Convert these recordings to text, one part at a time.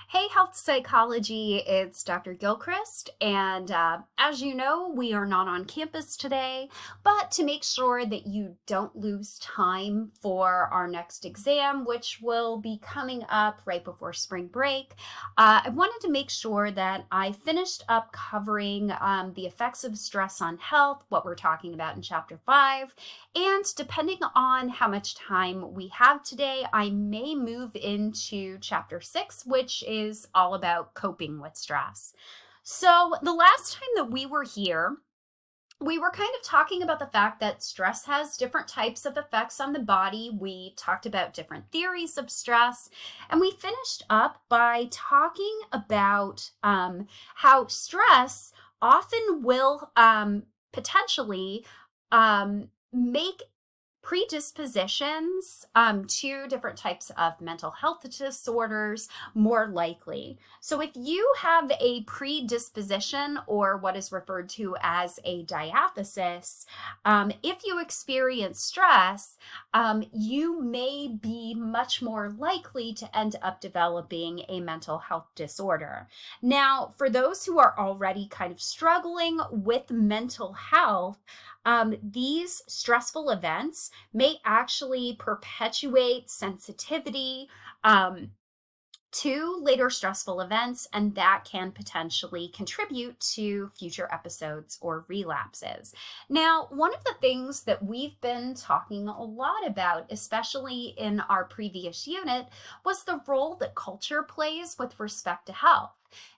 Hey, Health Psychology, it's Dr. Gilchrist, and as you know, we are not on campus today, but to make sure that you don't lose time for our next exam, which will be coming up right before spring break, I wanted to make sure that I finished up covering the effects of stress on health, what we're talking about in Chapter 5, and depending on how much time we have today, I may move into Chapter 6, which is all about coping with stress. So, the last time that we were here, we were kind of talking about the fact that stress has different types of effects on the body. We talked about different theories of stress, and we finished up by talking about how stress often will potentially make predispositions to different types of mental health disorders more likely. So if you have a predisposition or what is referred to as a diathesis, if you experience stress, you may be much more likely to end up developing a mental health disorder. Now, for those who are already kind of struggling with mental health, these stressful events may actually perpetuate sensitivity to later stressful events, and that can potentially contribute to future episodes or relapses. Now, one of the things that we've been talking a lot about, especially in our previous unit, was the role that culture plays with respect to health.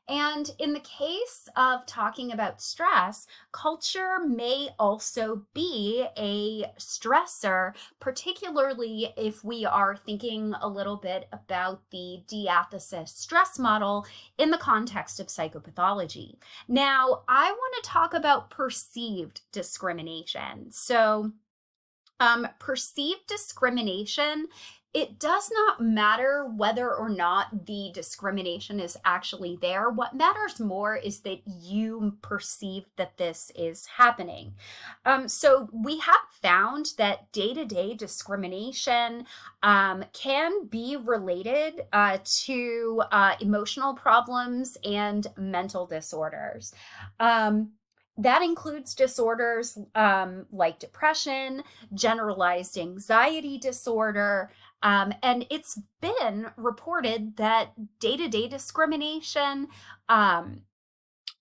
And in the case of talking about stress, culture may also be a stressor, particularly if we are thinking a little bit about the diathesis stress model in the context of psychopathology. Now, I want to talk about perceived discrimination. So, perceived discrimination, it does not matter whether or not the discrimination is actually there. What matters more is that you perceive that this is happening. So we have found that day-to-day discrimination can be related to emotional problems and mental disorders. That includes disorders like depression, generalized anxiety disorder, and it's been reported that day-to-day discrimination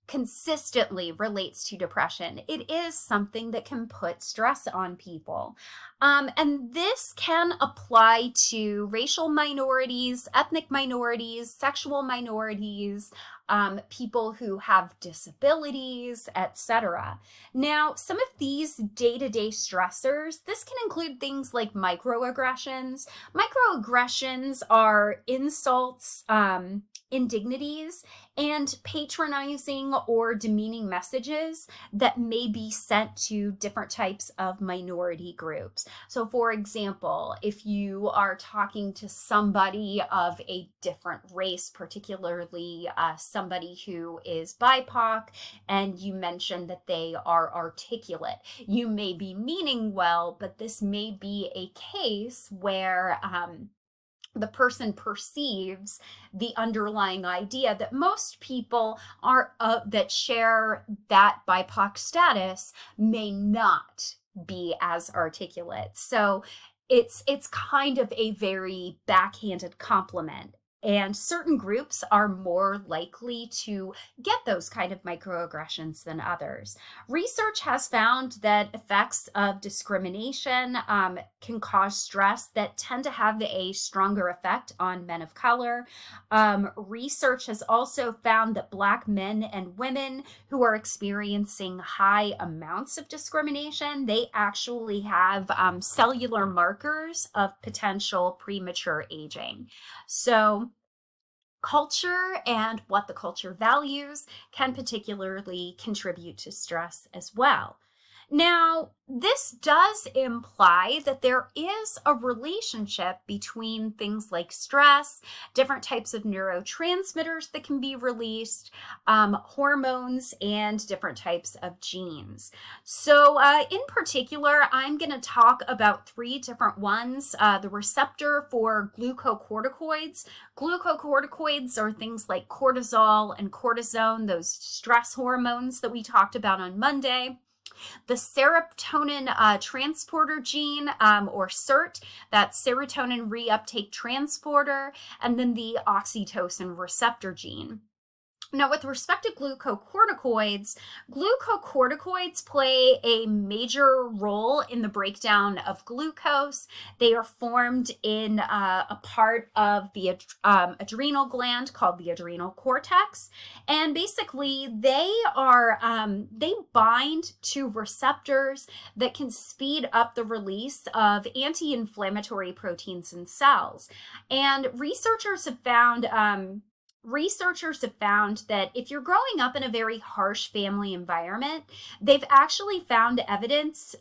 consistently relates to depression. It is something that can put stress on people. And this can apply to racial minorities, ethnic minorities, sexual minorities, people who have disabilities, etc. Now, some of these day-to-day stressors, this can include things like microaggressions. Microaggressions are insults, indignities, and patronizing or demeaning messages that may be sent to different types of minority groups. So, for example, if you are talking to somebody of a different race, particularly somebody who is BIPOC, and you mention that they are articulate, you may be meaning well, but this may be a case where the person perceives the underlying idea that most people are that share that BIPOC status may not be as articulate. So it's kind of a very backhanded compliment. And certain groups are more likely to get those kind of microaggressions than others. Research has found that effects of discrimination can cause stress that tend to have a stronger effect on men of color. Research has also found that Black men and women who are experiencing high amounts of discrimination, they actually have cellular markers of potential premature aging. So, culture and what the culture values can particularly contribute to stress as well. Now, this does imply that there is a relationship between things like stress, different types of neurotransmitters that can be released, hormones, and different types of genes. So in particular, I'm going to talk about three different ones. The receptor for glucocorticoids. Glucocorticoids are things like cortisol and cortisone, those stress hormones that we talked about on Monday. The serotonin transporter gene, or SERT, that's serotonin reuptake transporter, and then the oxytocin receptor gene. Now, with respect to glucocorticoids play a major role in the breakdown of glucose. They are formed in a part of the adrenal gland called the adrenal cortex. And basically, they bind to receptors that can speed up the release of anti-inflammatory proteins in cells. And researchers have found that if you're growing up in a very harsh family environment, they've actually found evidence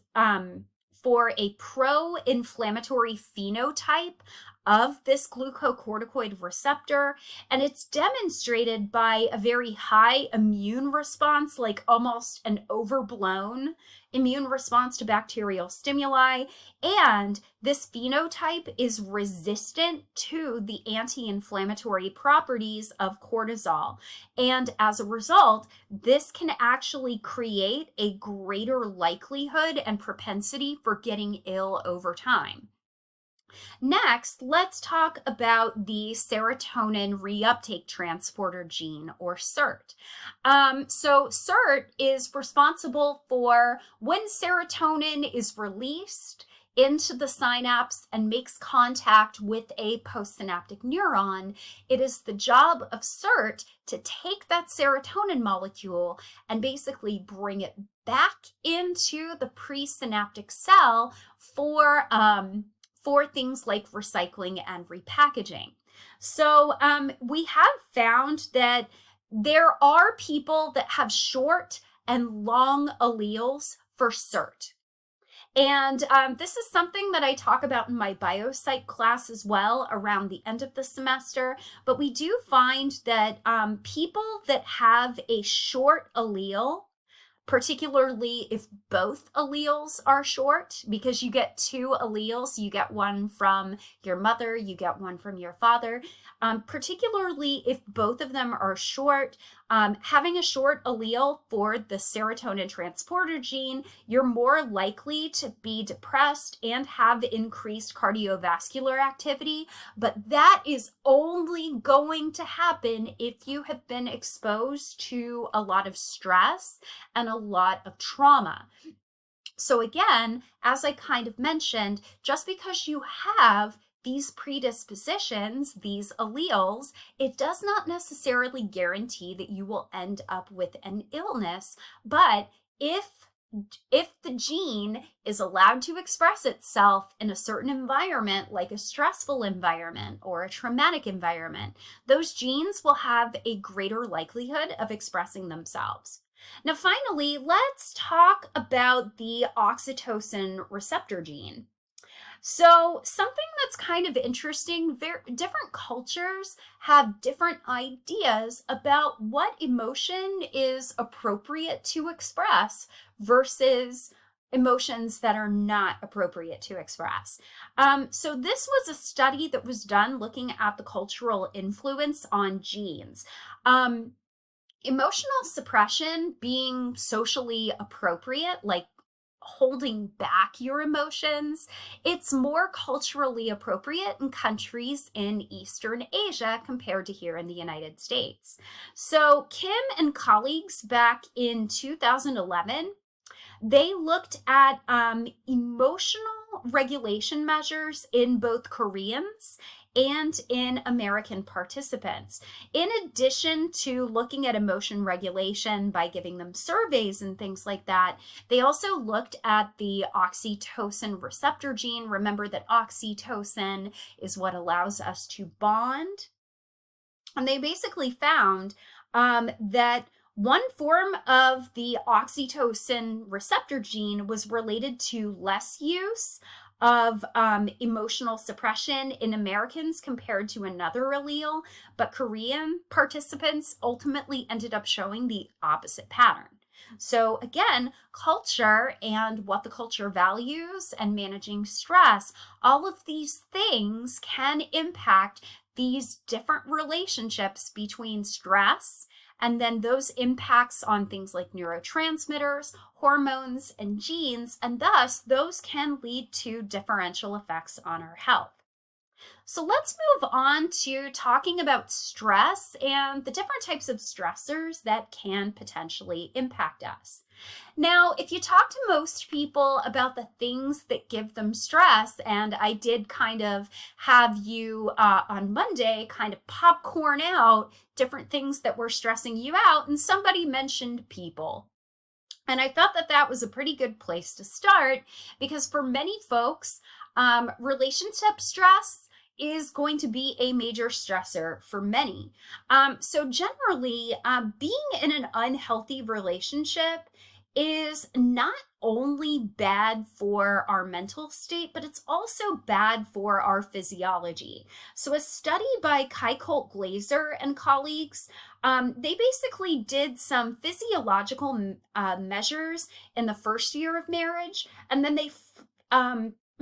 for a pro-inflammatory phenotype of this glucocorticoid receptor, and it's demonstrated by a very high immune response, like almost an overblown immune response to bacterial stimuli, and this phenotype is resistant to the anti-inflammatory properties of cortisol. And as a result, this can actually create a greater likelihood and propensity for getting ill over time. Next, let's talk about the serotonin reuptake transporter gene, or SERT. So SERT is responsible for when serotonin is released into the synapse and makes contact with a postsynaptic neuron. It is the job of SERT to take that serotonin molecule and basically bring it back into the presynaptic cell for things like recycling and repackaging. So we have found that there are people that have short and long alleles for SERT. And this is something that I talk about in my biopsych class as well around the end of the semester. But we do find that people that have a short allele, particularly if both alleles are short, because you get two alleles, you get one from your mother, you get one from your father, particularly if both of them are short, having a short allele for the serotonin transporter gene, you're more likely to be depressed and have increased cardiovascular activity, but that is only going to happen if you have been exposed to a lot of stress and a lot of trauma. So again, as I kind of mentioned, just because you have these predispositions, these alleles, it does not necessarily guarantee that you will end up with an illness. But if the gene is allowed to express itself in a certain environment, like a stressful environment or a traumatic environment, those genes will have a greater likelihood of expressing themselves. Now, finally, let's talk about the oxytocin receptor gene. So something that's kind of interesting, different cultures have different ideas about what emotion is appropriate to express versus emotions that are not appropriate to express. So this was a study that was done looking at the cultural influence on genes. Emotional suppression being socially appropriate, like holding back your emotions, it's more culturally appropriate in countries in Eastern Asia compared to here in the United States. So Kim and colleagues back in 2011, they looked at emotional regulation measures in both Koreans and in American participants. In addition to looking at emotion regulation by giving them surveys and things like that, they also looked at the oxytocin receptor gene. Remember that oxytocin is what allows us to bond. And they basically found that One form of the oxytocin receptor gene was related to less use of emotional suppression in Americans compared to another allele, but Korean participants ultimately ended up showing the opposite pattern. So again, culture and what the culture values and managing stress, all of these things can impact these different relationships between stress and then those impacts on things like neurotransmitters, hormones, and genes, and thus those can lead to differential effects on our health. So let's move on to talking about stress and the different types of stressors that can potentially impact us. Now, if you talk to most people about the things that give them stress, and I did kind of have you on Monday kind of popcorn out different things that were stressing you out, and somebody mentioned people. And I thought that that was a pretty good place to start because for many folks, relationship stress is going to be a major stressor for many. So generally, being in an unhealthy relationship is not only bad for our mental state, but it's also bad for our physiology. So a study by Keikolt Glaser and colleagues, they basically did some physiological measures in the first year of marriage, and then they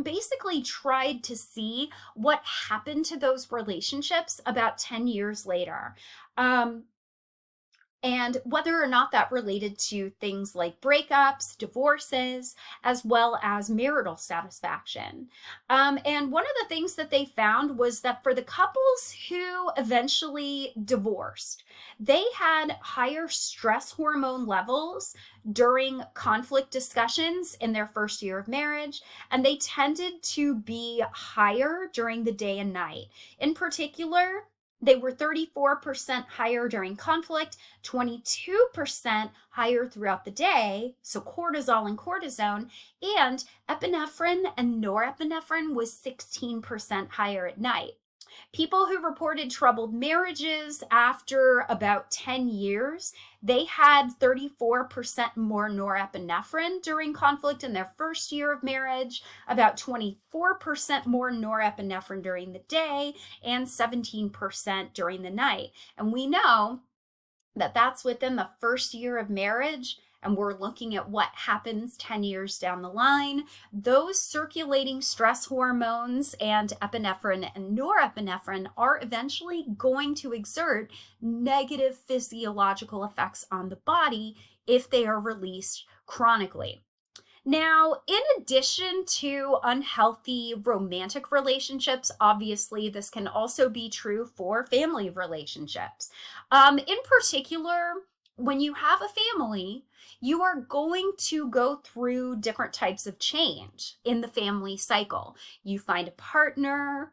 basically tried to see what happened to those relationships about 10 years later. And whether or not that related to things like breakups, divorces, as well as marital satisfaction. And one of the things that they found was that for the couples who eventually divorced, they had higher stress hormone levels during conflict discussions in their first year of marriage, and they tended to be higher during the day and night. In particular, they were 34% higher during conflict, 22% higher throughout the day, so cortisol and cortisone, and epinephrine and norepinephrine was 16% higher at night. People who reported troubled marriages after about 10 years, they had 34% more norepinephrine during conflict in their first year of marriage, about 24% more norepinephrine during the day, and 17% during the night. And we know that that's within the first year of marriage, and we're looking at what happens 10 years down the line. Those circulating stress hormones and epinephrine and norepinephrine are eventually going to exert negative physiological effects on the body if they are released chronically. Now, in addition to unhealthy romantic relationships, obviously this can also be true for family relationships. In particular, when you have a family, you are going to go through different types of change in the family cycle. You find a partner,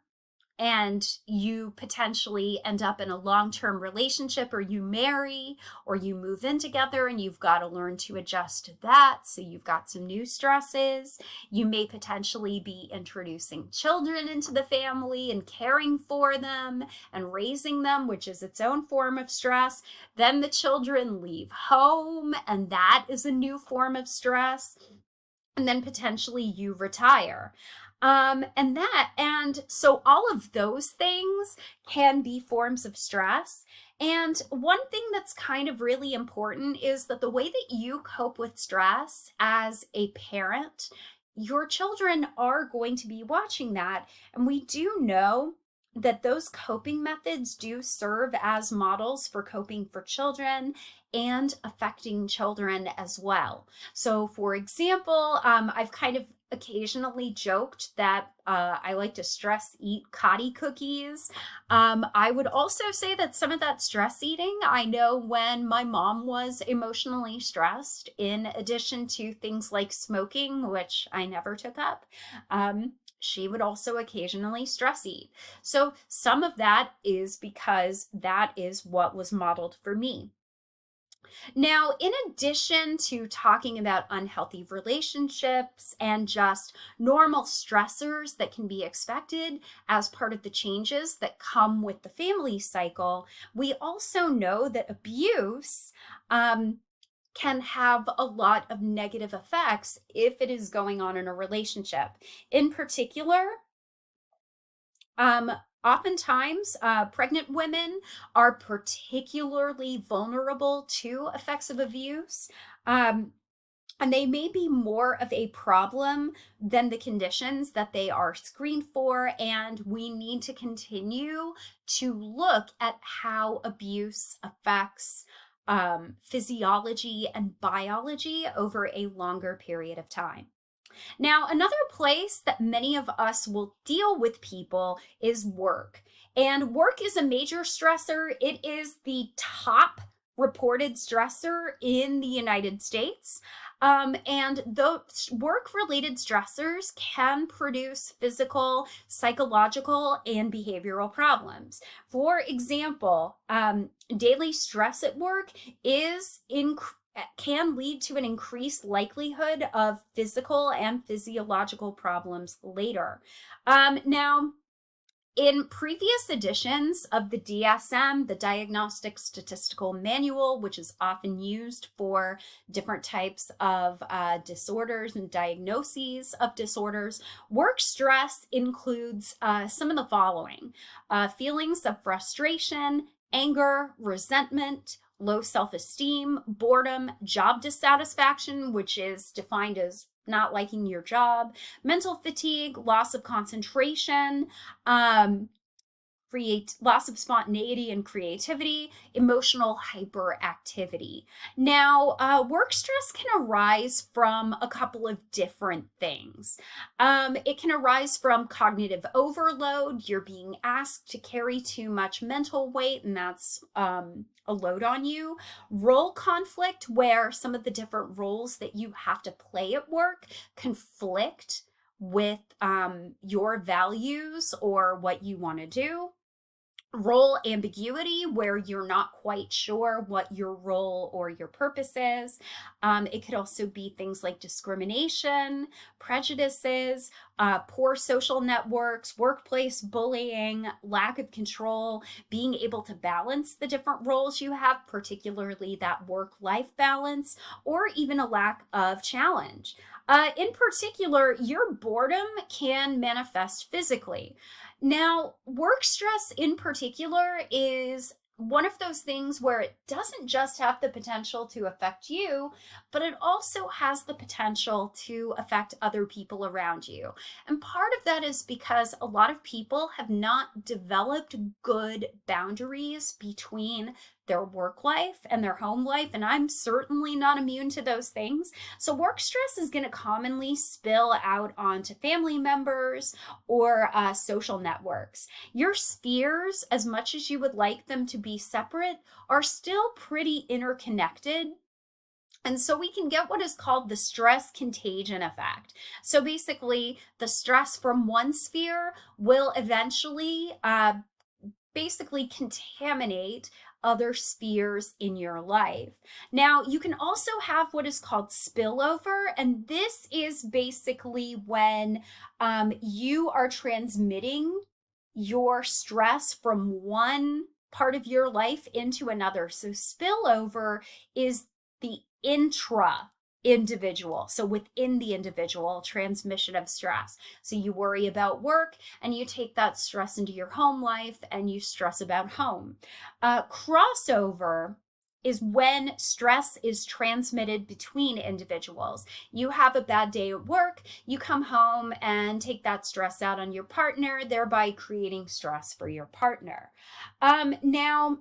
and you potentially end up in a long-term relationship, or you marry, or you move in together, and you've got to learn to adjust to that. So you've got some new stresses. You may potentially be introducing children into the family and caring for them and raising them, which is its own form of stress. Then the children leave home, and that is a new form of stress. And then potentially you retire. And so all of those things can be forms of stress. And one thing that's kind of really important is that the way that you cope with stress as a parent, your children are going to be watching that. And we do know that those coping methods do serve as models for coping for children and affecting children as well. So for example, I've kind of occasionally joked that I like to stress eat Kati cookies. I would also say that some of that stress eating, I know when my mom was emotionally stressed, in addition to things like smoking, which I never took up, she would also occasionally stress eat. So some of that is because that is what was modeled for me. Now, in addition to talking about unhealthy relationships and just normal stressors that can be expected as part of the changes that come with the family cycle, we also know that abuse can have a lot of negative effects if it is going on in a relationship. In particular, um, oftentimes, pregnant women are particularly vulnerable to effects of abuse. Um, and they may be more of a problem than the conditions that they are screened for. And we need to continue to look at how abuse affects physiology and biology over a longer period of time. Now, another place that many of us will deal with people is work. And work is a major stressor. It is the top reported stressor in the United States. And those work related stressors can produce physical, psychological, and behavioral problems. For example, daily stress at work can lead to an increased likelihood of physical and physiological problems later. Now, in previous editions of the DSM, the Diagnostic Statistical Manual, which is often used for different types of disorders and diagnoses of disorders, work stress includes some of the following: feelings of frustration, anger, resentment, low self-esteem, boredom, job dissatisfaction, which is defined as not liking your job, mental fatigue, loss of concentration, loss of spontaneity and creativity, emotional hyperactivity. Now, work stress can arise from a couple of different things. It can arise from cognitive overload. You're being asked to carry too much mental weight, and that's a load on you. Role conflict, where some of the different roles that you have to play at work conflict with your values or what you want to do. Role ambiguity, where you're not quite sure what your role or your purpose is. It could also be things like discrimination, prejudices, poor social networks, workplace bullying, lack of control, being able to balance the different roles you have, particularly that work-life balance, or even a lack of challenge. In particular, your boredom can manifest physically. Now, work stress in particular is one of those things where it doesn't just have the potential to affect you, but it also has the potential to affect other people around you. And part of that is because a lot of people have not developed good boundaries between their work life and their home life, and I'm certainly not immune to those things. So work stress is going to commonly spill out onto family members or social networks. Your spheres, as much as you would like them to be separate, are still pretty interconnected. And so we can get what is called the stress contagion effect. So basically, the stress from one sphere will eventually basically contaminate other spheres in your life. Now, you can also have what is called spillover, and this is basically when you are transmitting your stress from one part of your life into another. So spillover is the intra individual, so within the individual transmission of stress. So you worry about work and you take that stress into your home life and you stress about home. Crossover is when stress is transmitted between individuals. You have a bad day at work, you come home and take that stress out on your partner, thereby creating stress for your partner. Now,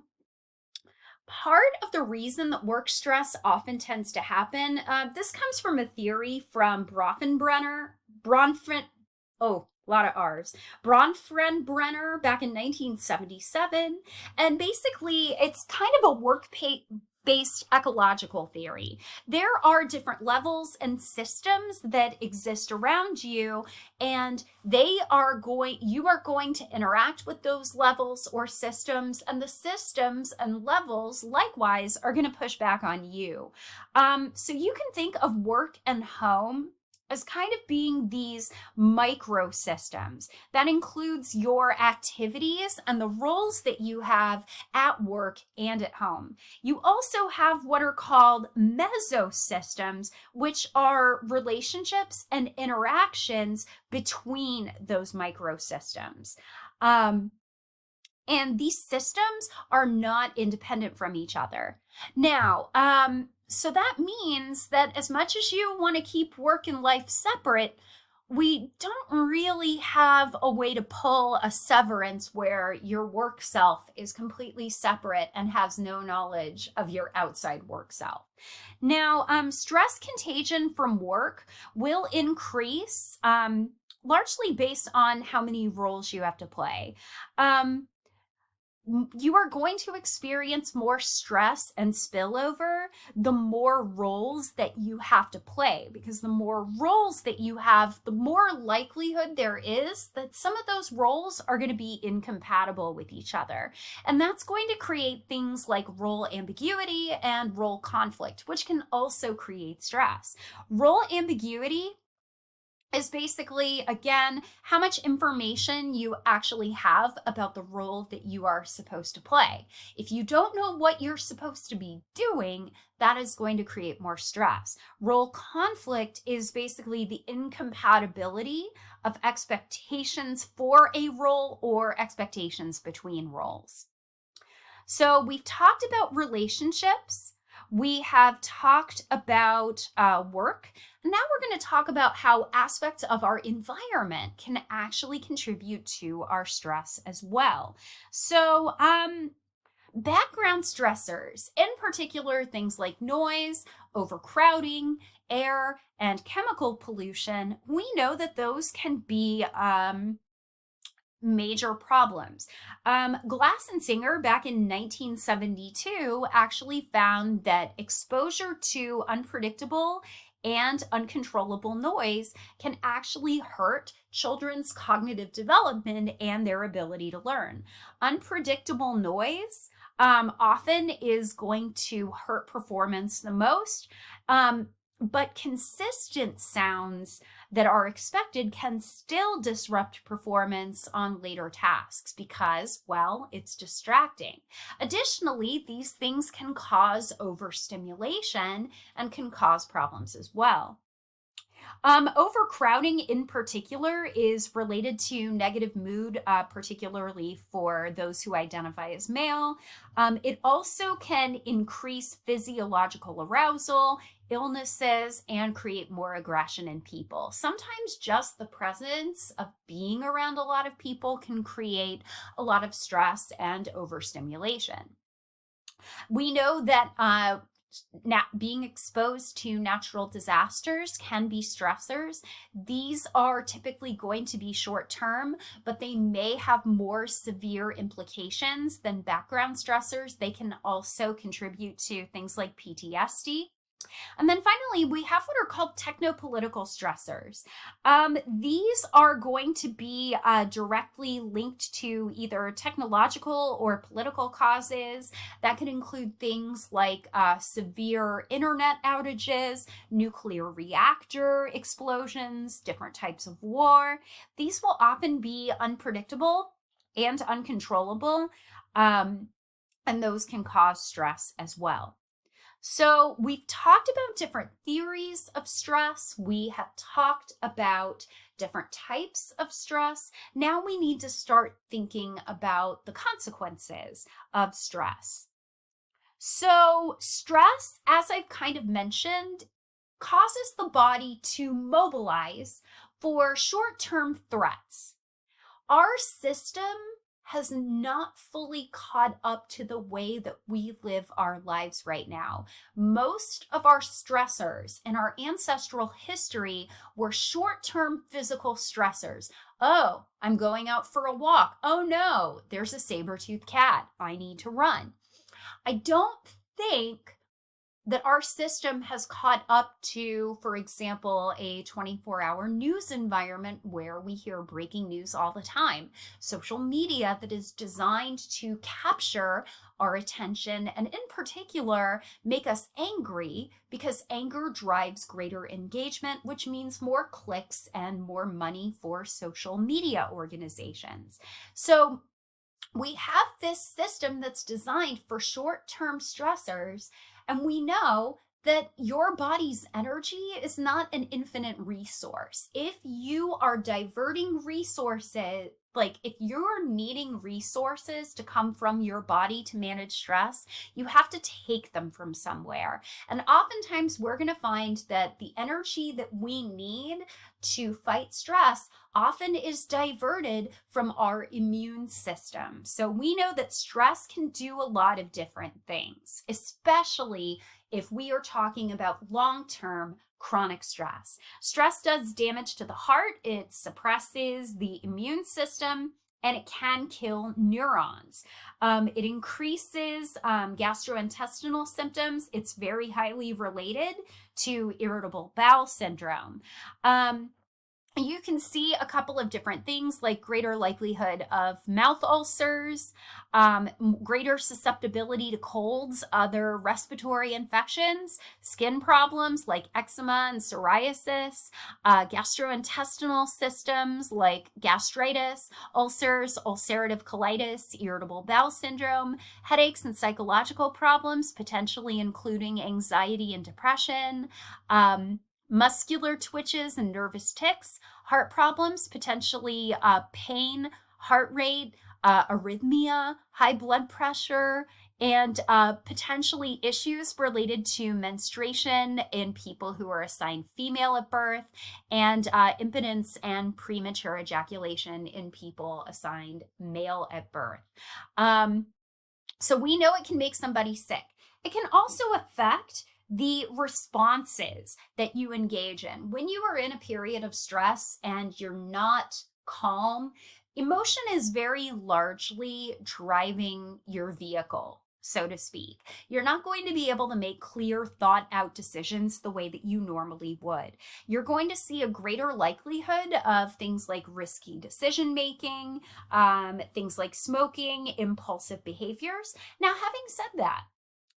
part of the reason that work stress often tends to happen, this comes from a theory from Bronfenbrenner back in 1977. And basically, it's kind of a based ecological theory. There are different levels and systems that exist around you, and you are going to interact with those levels or systems, and the systems and levels likewise are going to push back on you. So you can think of work and home as kind of being these micro systems. That includes your activities and the roles that you have at work and at home. You also have what are called mesosystems, which are relationships and interactions between those microsystems. And these systems are not independent from each other. Now, so that means that as much as you want to keep work and life separate, we don't really have a way to pull a severance where your work self is completely separate and has no knowledge of your outside work self. Now, stress contagion from work will increase, largely based on how many roles you have to play. You are going to experience more stress and spillover the more roles that you have to play, because the more roles that you have, the more likelihood there is that some of those roles are going to be incompatible with each other. And that's going to create things like role ambiguity and role conflict, which can also create stress. Role ambiguity is basically, again, how much information you actually have about the role that you are supposed to play. If you don't know what you're supposed to be doing, that is going to create more stress. Role conflict is basically the incompatibility of expectations for a role or expectations between roles. So we've talked about relationships. We have talked about work. And now we're going to talk about how aspects of our environment can actually contribute to our stress as well. So background stressors, in particular things like noise, overcrowding, air, and chemical pollution, we know that those can be major problems. Glass and Singer back in 1972 actually found that exposure to unpredictable and uncontrollable noise can actually hurt children's cognitive development and their ability to learn. Unpredictable noise often is going to hurt performance the most. But consistent sounds that are expected can still disrupt performance on later tasks because, well, it's distracting. Additionally, these things can cause overstimulation and can cause problems as well. Overcrowding in particular is related to negative mood, particularly for those who identify as male. It also can increase physiological arousal, illnesses, and create more aggression in people. Sometimes just the presence of being around a lot of people can create a lot of stress and overstimulation. We know that being exposed to natural disasters can be stressors. These are typically going to be short term, but they may have more severe implications than background stressors. They can also contribute to things like PTSD. And then finally, we have what are called technopolitical stressors. These are going to be directly linked to either technological or political causes. That could include things like severe internet outages, nuclear reactor explosions, different types of war. These will often be unpredictable and uncontrollable, and those can cause stress as well. So we've talked about different theories of stress. We have talked about different types of stress. Now we need to start thinking about the consequences of stress. So stress, as I've kind of mentioned, causes the body to mobilize for short-term threats. Our system has not fully caught up to the way that we live our lives right now. Most of our stressors in our ancestral history were short-term physical stressors. Oh, I'm going out for a walk. Oh no, there's a saber-toothed cat. I need to run. I don't think that our system has caught up to, for example, a 24-hour news environment where we hear breaking news all the time, social media that is designed to capture our attention and in particular make us angry, because anger drives greater engagement, which means more clicks and more money for social media organizations. So we have this system that's designed for short-term stressors, and we know that your body's energy is not an infinite resource. If you are diverting resources, like if you're needing resources to come from your body to manage stress, you have to take them from somewhere. And oftentimes we're going to find that the energy that we need to fight stress often is diverted from our immune system. So we know that stress can do a lot of different things, especially if we are talking about long-term chronic stress. Stress does damage to the heart, it suppresses the immune system, and it can kill neurons. It increases gastrointestinal symptoms. It's very highly related to irritable bowel syndrome. You can see a couple of different things like greater likelihood of mouth ulcers, greater susceptibility to colds, other respiratory infections, skin problems like eczema and psoriasis, gastrointestinal systems like gastritis, ulcers, ulcerative colitis, irritable bowel syndrome, headaches and psychological problems, potentially including anxiety and depression, muscular twitches and nervous tics, heart problems, potentially pain, heart rate, arrhythmia, high blood pressure, and potentially issues related to menstruation in people who are assigned female at birth, and impotence and premature ejaculation in people assigned male at birth. So we know it can make somebody sick. It can also affect the responses that you engage in. When you are in a period of stress and you're not calm, emotion is very largely driving your vehicle, so to speak. You're not going to be able to make clear, thought out decisions the way that you normally would. You're going to see a greater likelihood of things like risky decision making, things like smoking, impulsive behaviors. Now, having said that,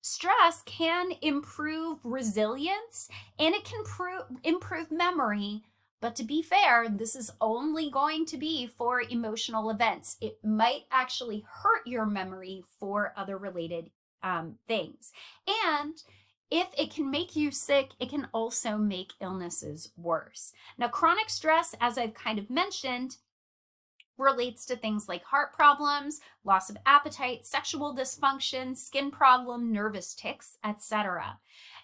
stress can improve resilience and it can improve memory. But to be fair, this is only going to be for emotional events. It might actually hurt your memory for other related things. And if it can make you sick, it can also make illnesses worse. Now, chronic stress, as I've kind of mentioned, relates to things like heart problems, loss of appetite, sexual dysfunction, skin problem, nervous tics, etc.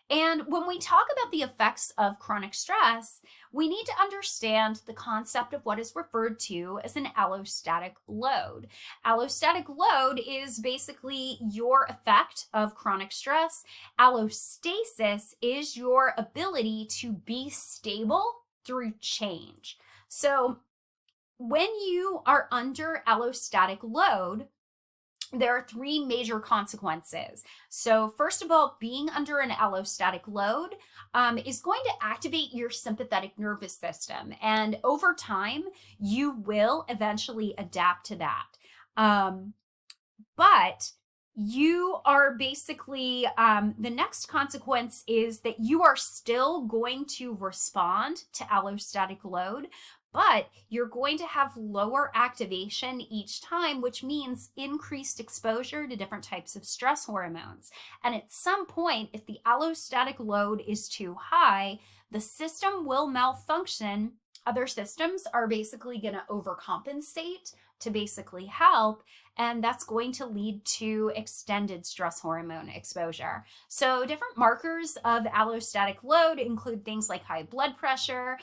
And when we talk about the effects of chronic stress, we need to understand the concept of what is referred to as an allostatic load. Allostatic load is basically your effect of chronic stress. Allostasis is your ability to be stable through change. So when you are under allostatic load, there are three major consequences. So first of all, being under an allostatic load is going to activate your sympathetic nervous system. And over time, you will eventually adapt to that. But you are basically, the next consequence is that you are still going to respond to allostatic load, but you're going to have lower activation each time, which means increased exposure to different types of stress hormones. And at some point, if the allostatic load is too high, the system will malfunction. Other systems are basically going to overcompensate to basically help, and that's going to lead to extended stress hormone exposure. So different markers of allostatic load include things like high blood pressure,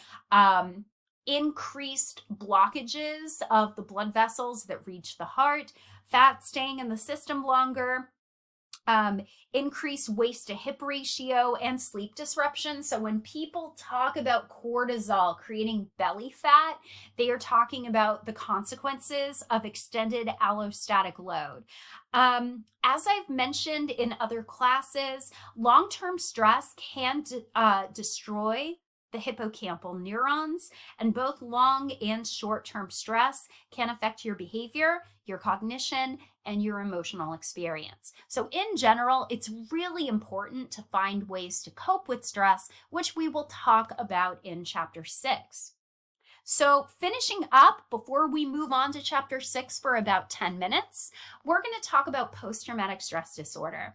increased blockages of the blood vessels that reach the heart, fat staying in the system longer, um, increased waist to hip ratio, and sleep disruption. So when people talk about cortisol creating belly fat, they are talking about the consequences of extended allostatic load. As I've mentioned in other classes, long-term stress can destroy the hippocampal neurons, and both long and short-term stress can affect your behavior, your cognition, and your emotional experience. So in general, it's really important to find ways to cope with stress, which we will talk about in chapter 6. So finishing up, before we move on to chapter 6 for about 10 minutes, we're going to talk about post-traumatic stress disorder.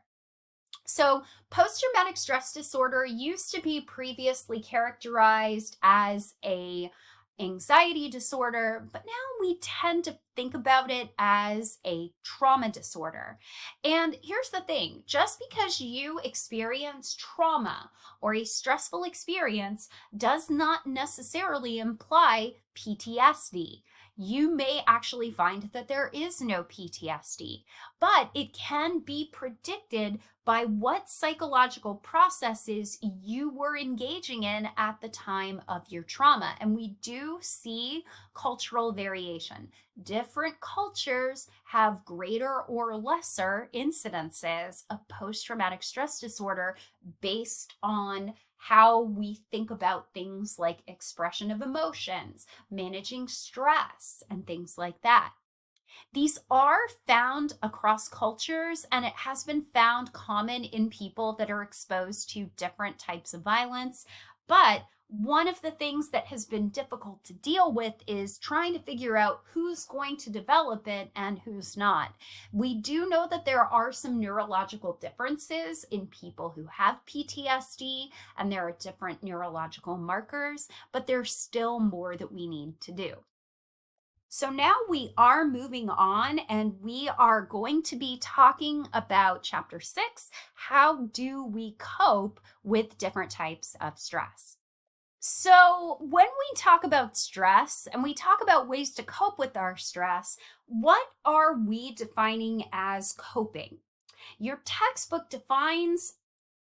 So post-traumatic stress disorder used to be previously characterized as a anxiety disorder, but now we tend to think about it as a trauma disorder. And here's the thing, just because you experience trauma or a stressful experience does not necessarily imply PTSD. You may actually find that there is no PTSD, but it can be predicted by what psychological processes you were engaging in at the time of your trauma. And we do see cultural variation. Different cultures have greater or lesser incidences of post-traumatic stress disorder based on how we think about things like expression of emotions, managing stress, and things like that. These are found across cultures, and it has been found common in people that are exposed to different types of violence. But one of the things that has been difficult to deal with is trying to figure out who's going to develop it and who's not. We do know that there are some neurological differences in people who have PTSD, and there are different neurological markers, but there's still more that we need to do. So now we are moving on, and we are going to be talking about chapter 6, how do we cope with different types of stress? So when we talk about stress and we talk about ways to cope with our stress, what are we defining as coping? Your textbook defines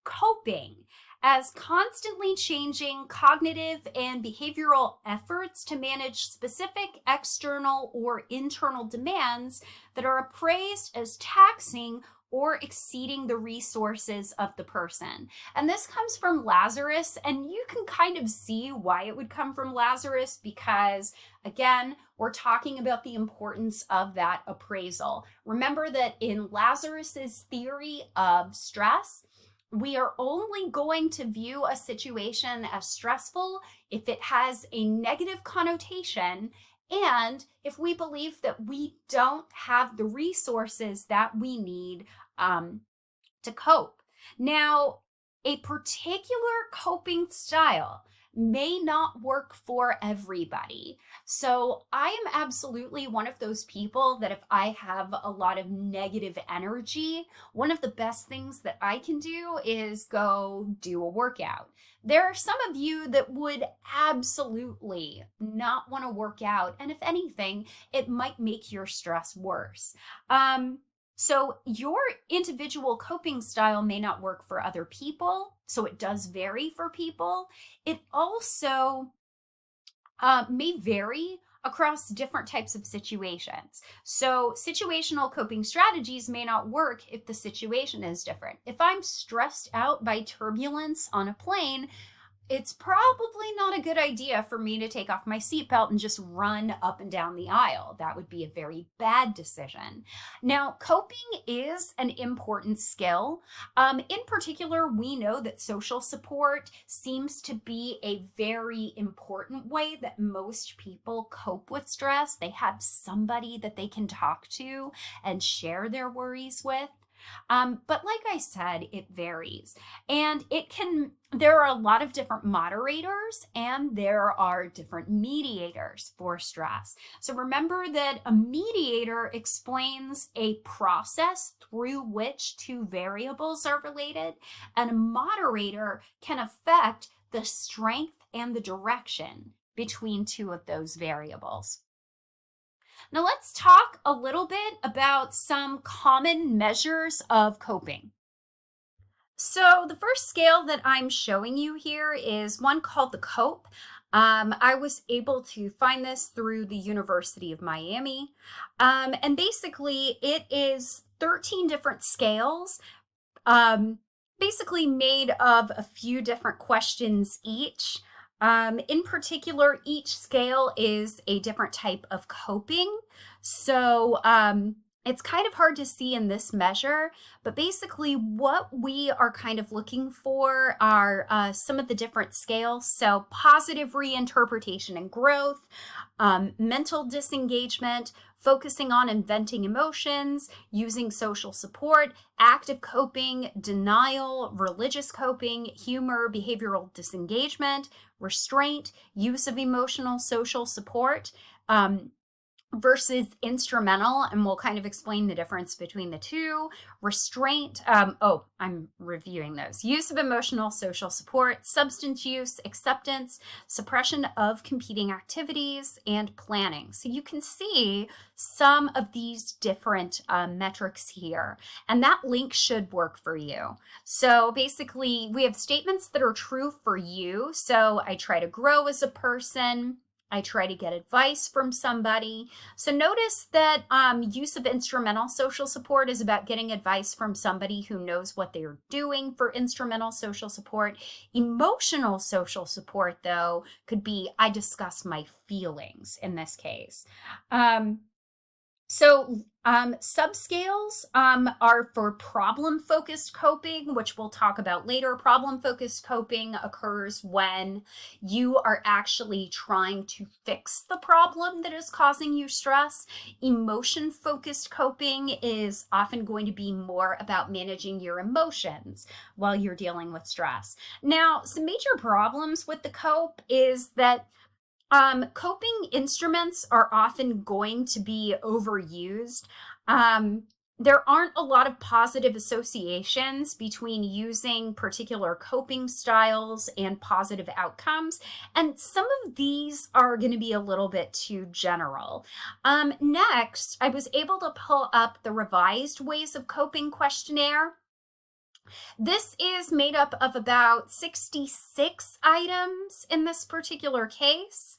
coping as constantly changing cognitive and behavioral efforts to manage specific external or internal demands that are appraised as taxing or exceeding the resources of the person. And this comes from Lazarus, and you can kind of see why it would come from Lazarus because, again, we're talking about the importance of that appraisal. Remember that in Lazarus's theory of stress, we are only going to view a situation as stressful if it has a negative connotation and if we believe that we don't have the resources that we need to cope. Now, a particular coping style may not work for everybody. So I am absolutely one of those people that if I have a lot of negative energy, one of the best things that I can do is go do a workout. There are some of you that would absolutely not want to work out, and if anything, it might make your stress worse. So your individual coping style may not work for other people, so it does vary for people. It also may vary across different types of situations. So situational coping strategies may not work if the situation is different. If I'm stressed out by turbulence on a plane, it's probably not a good idea for me to take off my seatbelt and just run up and down the aisle. That would be a very bad decision. Now, coping is an important skill. In particular, we know that social support seems to be a very important way that most people cope with stress. They have somebody that they can talk to and share their worries with. But like I said, it varies, and there are a lot of different moderators and there are different mediators for stress. So remember that a mediator explains a process through which two variables are related, and a moderator can affect the strength and the direction between two of those variables. Now let's talk a little bit about some common measures of coping. So the first scale that I'm showing you here is one called the COPE. I was able to find this through the University of Miami. And basically it is 13 different scales, basically made of a few different questions each. In particular, each scale is a different type of coping. So it's kind of hard to see in this measure, but basically what we are kind of looking for are some of the different scales. So positive reinterpretation and growth, mental disengagement, focusing on inventing emotions, using social support, active coping, denial, religious coping, humor, behavioral disengagement, restraint, use of emotional social support, versus instrumental, and we'll kind of explain the difference between the two. Restraint, I'm reviewing those. Use of emotional social support, substance use, acceptance, suppression of competing activities, and planning. So you can see some of these different metrics here, and that link should work for you. So basically, we have statements that are true for you. So I try to grow as a person. I try to get advice from somebody. So notice that use of instrumental social support is about getting advice from somebody who knows what they're doing for instrumental social support. Emotional social support, though, could be I discuss my feelings in this case. Subscales are for problem-focused coping, which we'll talk about later. Problem-focused coping occurs when you are actually trying to fix the problem that is causing you stress. Emotion-focused coping is often going to be more about managing your emotions while you're dealing with stress. Now, some major problems with the COPE is that coping instruments are often going to be overused. There aren't a lot of positive associations between using particular coping styles and positive outcomes, and some of these are going to be a little bit too general. Next, I was able to pull up the Revised Ways of Coping questionnaire. This is made up of about 66 items in this particular case.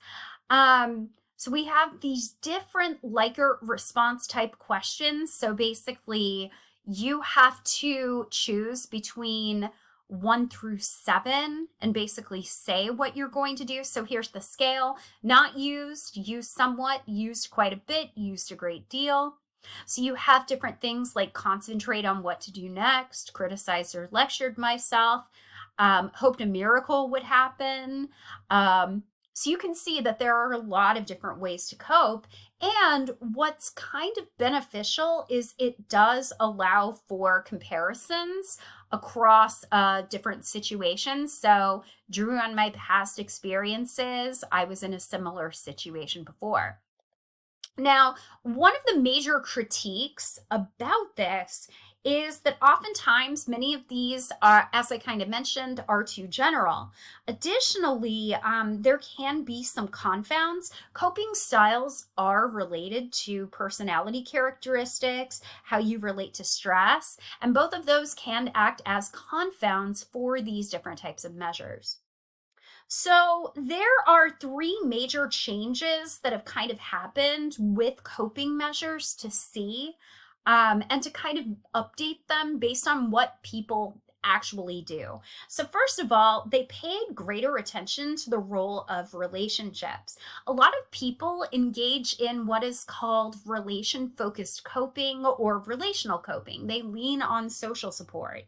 So we have these different Likert response type questions. So basically, you have to choose between 1 through 7 and basically say what you're going to do. So here's the scale: not used, used somewhat, used quite a bit, used a great deal. So you have different things like concentrate on what to do next, criticized or lectured myself, hoped a miracle would happen. So you can see that there are a lot of different ways to cope. And what's kind of beneficial is it does allow for comparisons across different situations. So drew on my past experiences. I was in a similar situation before. Now, one of the major critiques about this is that oftentimes many of these are, as I kind of mentioned, are too general. Additionally, there can be some confounds. Coping styles are related to personality characteristics, how you relate to stress, and both of those can act as confounds for these different types of measures. So there are 3 major changes that have kind of happened with coping measures to see, and to kind of update them based on what people actually do. So first of all, they paid greater attention to the role of relationships. A lot of people engage in what is called relation-focused coping or relational coping. They lean on social support.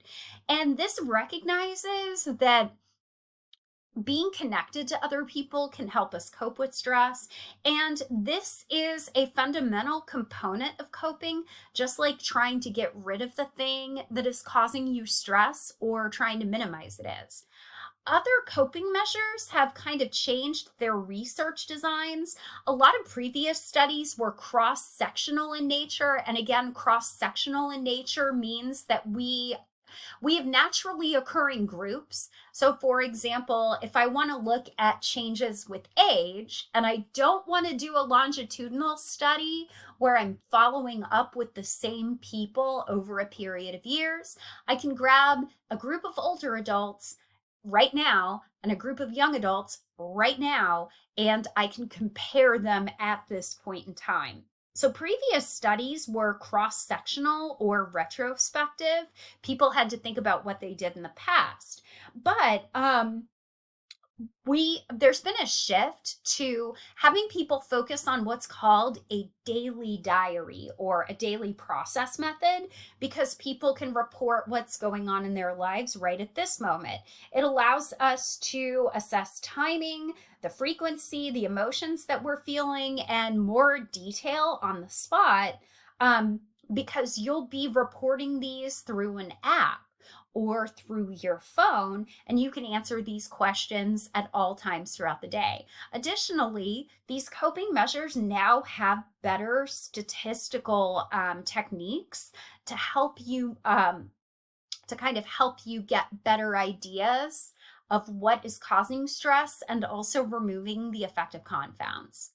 And this recognizes that being connected to other people can help us cope with stress. And this is a fundamental component of coping, just like trying to get rid of the thing that is causing you stress or trying to minimize it is. Other coping measures have kind of changed their research designs. A lot of previous studies were cross-sectional in nature. And again, cross-sectional in nature means that we We have naturally occurring groups. So for example, if I want to look at changes with age and I don't want to do a longitudinal study where I'm following up with the same people over a period of years, I can grab a group of older adults right now and a group of young adults right now, and I can compare them at this point in time. So previous studies were cross-sectional or retrospective. People had to think about what they did in the past. But there's been a shift to having people focus on what's called a daily diary or a daily process method, because people can report what's going on in their lives right at this moment. It allows us to assess timing, the frequency, the emotions that we're feeling, and more detail on the spot, because you'll be reporting these through an app or through your phone, and you can answer these questions at all times throughout the day. Additionally, these coping measures now have better statistical techniques to help you, to kind of help you get better ideas of what is causing stress and also removing the effective confounds.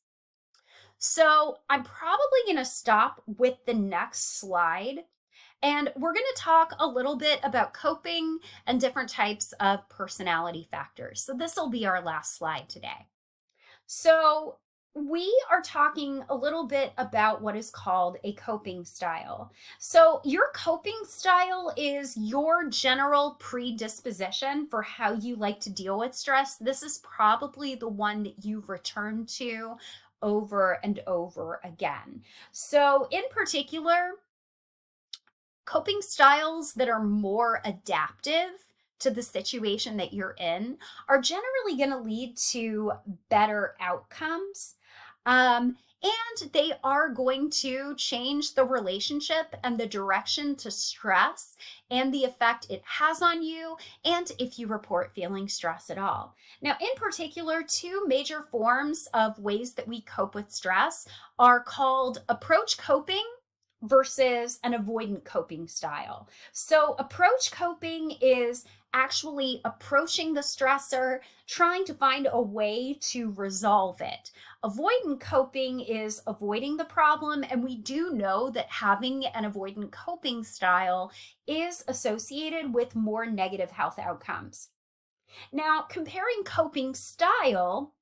So I'm probably going to stop with the next slide. And we're going to talk a little bit about coping and different types of personality factors. So this will be our last slide today. So we are talking a little bit about what is called a coping style. So your coping style is your general predisposition for how you like to deal with stress. This is probably the one that you return to over and over again. So in particular, coping styles that are more adaptive to the situation that you're in are generally going to lead to better outcomes. And they are going to change the relationship and the direction to stress and the effect it has on you, and if you report feeling stress at all. Now, in particular, two major forms of ways that we cope with stress are called approach coping versus an avoidant coping style. So approach coping is actually approaching the stressor, trying to find a way to resolve it. Avoidant coping is avoiding the problem, and we do know that having an avoidant coping style is associated with more negative health outcomes. Now, comparing coping style,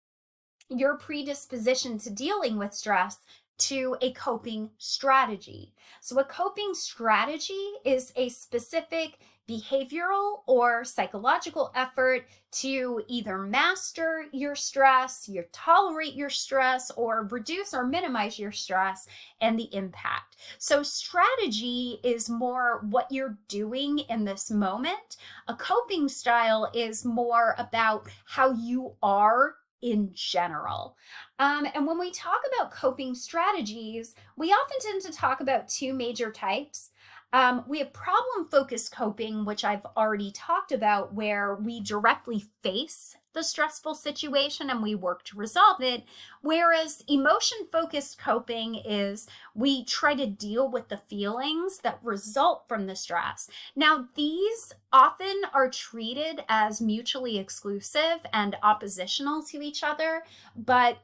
your predisposition to dealing with stress, to a coping strategy. So a coping strategy is a specific behavioral or psychological effort to either master your stress, you tolerate your stress, or reduce or minimize your stress and the impact. So strategy is more what you're doing in this moment. A coping style is more about how you are in general. And when we talk about coping strategies, we often tend to talk about two major types. We have problem-focused coping, which I've already talked about, where we directly face the stressful situation and we work to resolve it, whereas emotion-focused coping is we try to deal with the feelings that result from the stress. Now, these often are treated as mutually exclusive and oppositional to each other, but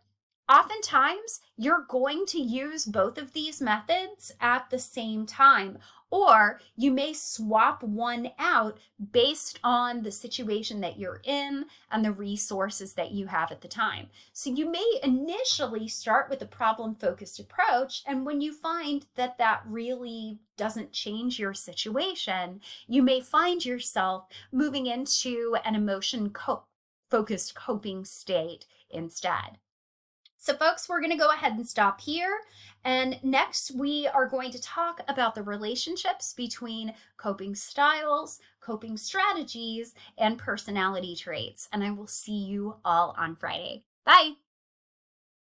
oftentimes you're going to use both of these methods at the same time, or you may swap one out based on the situation that you're in and the resources that you have at the time. So you may initially start with a problem-focused approach, and when you find that that really doesn't change your situation, you may find yourself moving into an emotion-focused coping state instead. So folks, we're going to go ahead and stop here. And next, we are going to talk about the relationships between coping styles, coping strategies, and personality traits. And I will see you all on Friday. Bye.